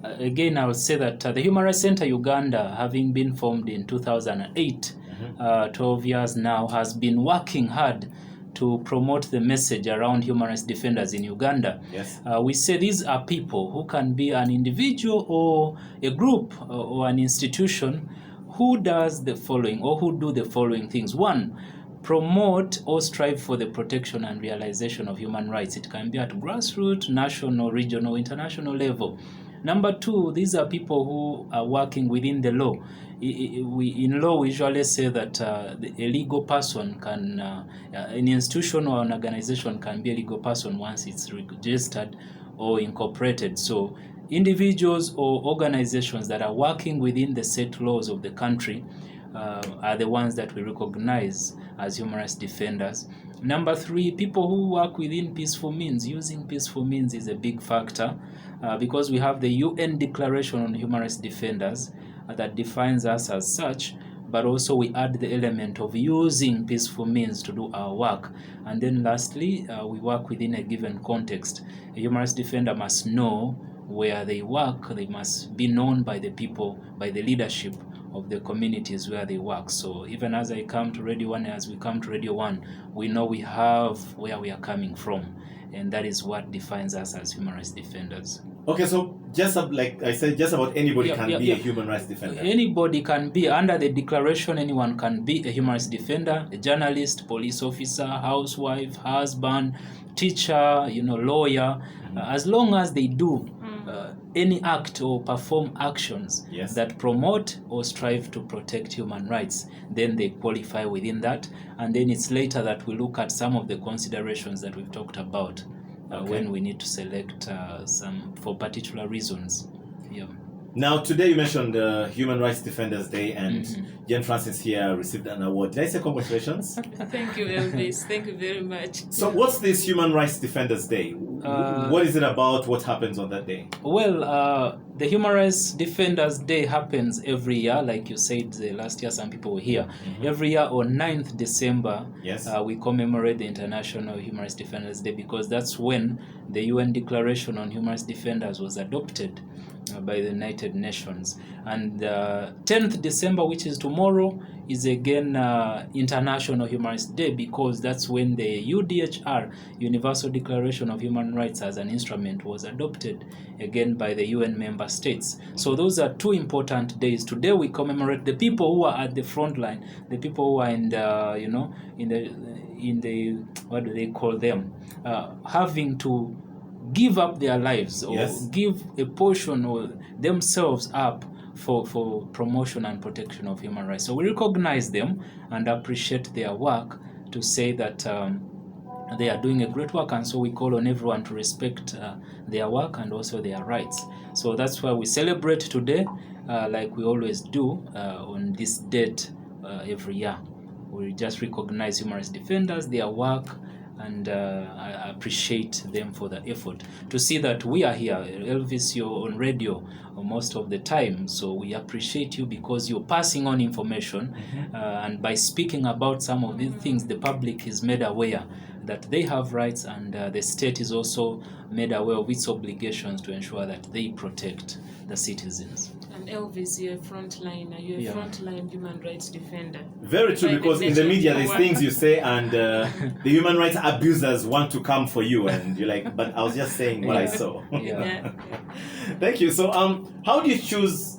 again, I would say that the Human Rights Center Uganda, having been formed in 2008, 12 years now, has been working hard to promote the message around human rights defenders in Uganda. Yes. We say these are people who can be an individual or a group or an institution who does the following or who do the following things. One, promote or strive for the protection and realization of human rights. It can be at grassroots, national, regional, international level. Number two, these are people who are working within the law. In law, we usually say that a legal person can, an institution or an organization can be a legal person once it's registered or incorporated. So individuals or organizations that are working within the set laws of the country are the ones that we recognize as human rights defenders. Number three, people who work within peaceful means. Using peaceful means is a big factor because we have the UN Declaration on Human Rights Defenders that defines us as such, but also we add the element of using peaceful means to do our work. And then lastly, we work within a given context. A human rights defender must know where they work. They must be known by the people, by the leadership of the communities where they work. So even as I come to Radio 1, as we come to Radio 1, we know we have where we are coming from. And that is what defines us as human rights defenders. Okay, so just like I said, just about anybody can be a human rights defender. Anybody can be. Under the declaration, anyone can be a human rights defender, a journalist, police officer, housewife, husband, teacher, lawyer, as long as they do any act or perform actions that promote or strive to protect human rights, then they qualify within that. And then it's later that we look at some of the considerations that we've talked about when we need to select some for particular reasons. Yeah. Now, today you mentioned Human Rights Defenders Day, and Jane Francis here received an award. Did I say congratulations? Thank you, Elvis. Thank you very much. So what's this Human Rights Defenders Day? What is it about? What happens on that day? Well, the Human Rights Defenders Day happens every year. Like you said, last year some people were here. Every year on 9th December, we commemorate the International Human Rights Defenders Day because that's when the UN Declaration on Human Rights Defenders was adopted by the United Nations. And 10th December, which is tomorrow, is again International Human Rights Day because that's when the UDHR, Universal Declaration of Human Rights as an instrument, was adopted again by the UN member states. So those are two important days. Today we commemorate the people who are at the front line, the people who are in the, in the what do they call them, having to give up their lives or give a portion or themselves up for promotion and protection of human rights. So we recognize them and appreciate their work to say that they are doing a great work, and so we call on everyone to respect their work and also their rights. So that's why we celebrate today like we always do on this date every year. We just recognize human rights defenders, their work, and I appreciate them for the effort. To see that we are here, Elvis, you're on radio most of the time, so we appreciate you because you're passing on information, and by speaking about some of these things, the public is made aware that they have rights, and the state is also made aware of its obligations to ensure that they protect the citizens. And Elvis, you're a frontliner. You're a frontline human rights defender. Very true, because in the media there's things you say and the human rights abusers want to come for you, and you're like, but I was just saying what I saw. Yeah. Thank you. So how do you choose